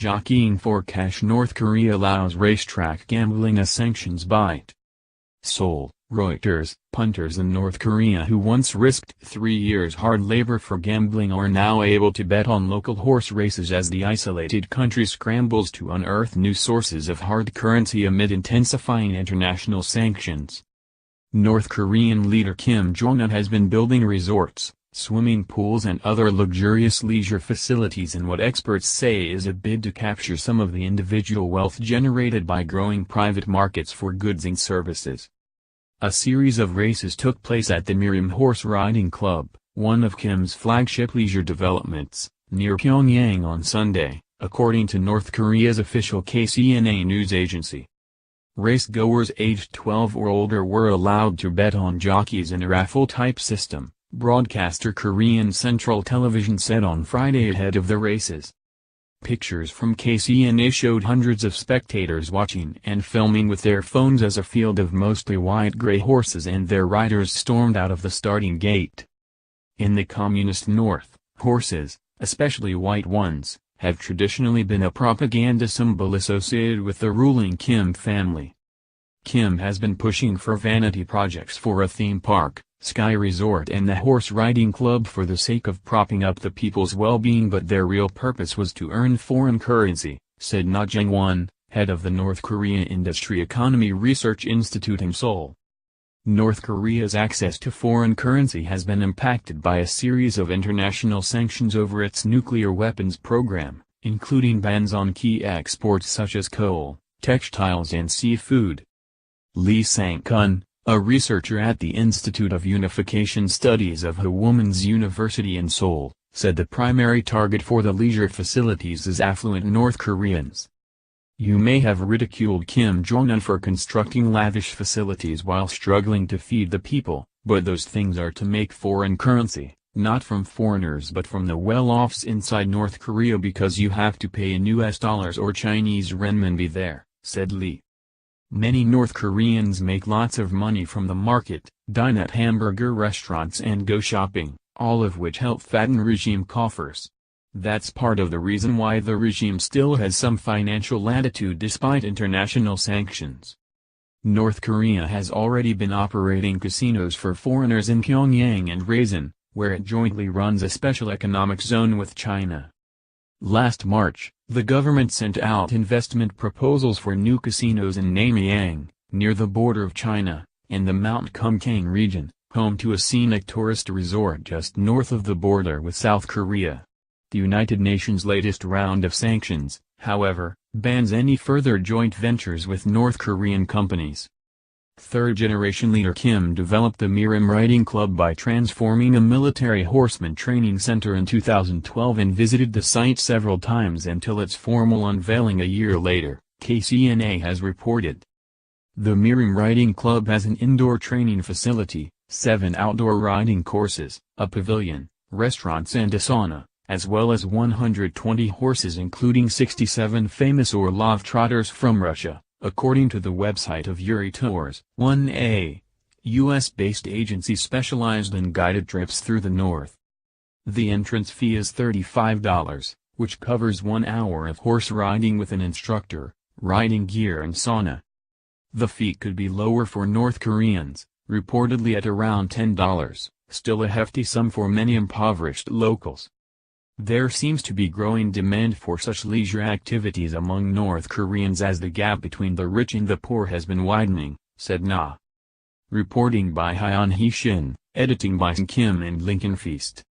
Jockeying for cash. North Korea allows racetrack gambling as sanctions bite. Seoul, Reuters. Punters in North Korea who once risked 3 years hard labor for gambling are now able to bet on local horse races as the isolated country scrambles to unearth new sources of hard currency amid intensifying international sanctions. North Korean leader Kim Jong Un has been building resorts, swimming pools and other luxurious leisure facilities in what experts say is a bid to capture some of the individual wealth generated by growing private markets for goods and services. A series of races took place at the Mirim Horse Riding Club, one of Kim's flagship leisure developments, near Pyongyang on Sunday, according to North Korea's official KCNA news agency. Racegoers aged 12 or older were allowed to bet on jockeys in a raffle-type system, broadcaster Korean Central Television said on Friday ahead of the races. Pictures from KCNA showed hundreds of spectators watching and filming with their phones as a field of mostly white-gray horses and their riders stormed out of the starting gate. In the communist north, horses, especially white ones, have traditionally been a propaganda symbol associated with the ruling Kim family. Kim has been pushing for vanity projects for a theme park, ski resort and the horse riding club for the sake of propping up the people's well-being, but their real purpose was to earn foreign currency, said Na Jung-won, head of the North Korean Industry Economy Research Institute in Seoul. North Korea's access to foreign currency has been impacted by a series of international sanctions over its nuclear weapons program, including bans on key exports such as coal, textiles and seafood. Lee Sang-kun, a researcher at the Institute of Unification Studies of the Women's University in Seoul, said the primary target for the leisure facilities is affluent North Koreans. You may have ridiculed Kim Jong Un for constructing lavish facilities while struggling to feed the people, but those things are to make foreign currency, not from foreigners but from the well-offs inside North Korea, because you have to pay in US dollars or Chinese renminbi there, said Lee. Many North Koreans make lots of money from the market, dine at hamburger restaurants and go shopping, all of which help fatten regime coffers. That's part of the reason why the regime still has some financial latitude despite international sanctions. North Korea has already been operating casinos for foreigners in Pyongyang and Rason, where it jointly runs a special economic zone with China. Last March, the government sent out investment proposals for new casinos in Namyang, near the border of China, and the Mount Kumgang region, home to a scenic tourist resort just north of the border with South Korea. The United Nations' latest round of sanctions, however, bans any further joint ventures with North Korean companies. Third-generation leader Kim developed the Mirim Riding Club by transforming a military horseman training center in 2012 and visited the site several times until its formal unveiling a year later, KCNA has reported. The Mirim Riding Club has an indoor training facility, 7 outdoor riding courses, a pavilion, restaurants and a sauna, as well as 120 horses including 67 famous Orlov trotters from Russia, according to the website of Yuri Tours, 1A, U.S.-based agency specialized in guided trips through the north. The entrance fee is $35, which covers 1 hour of horse riding with an instructor, riding gear and sauna. The fee could be lower for North Koreans, reportedly at around $10, still a hefty sum for many impoverished locals. There seems to be growing demand for such leisure activities among North Koreans as the gap between the rich and the poor has been widening, said Na. Reporting by Hyun Hee Shin, editing by Kim and Lincoln Feast.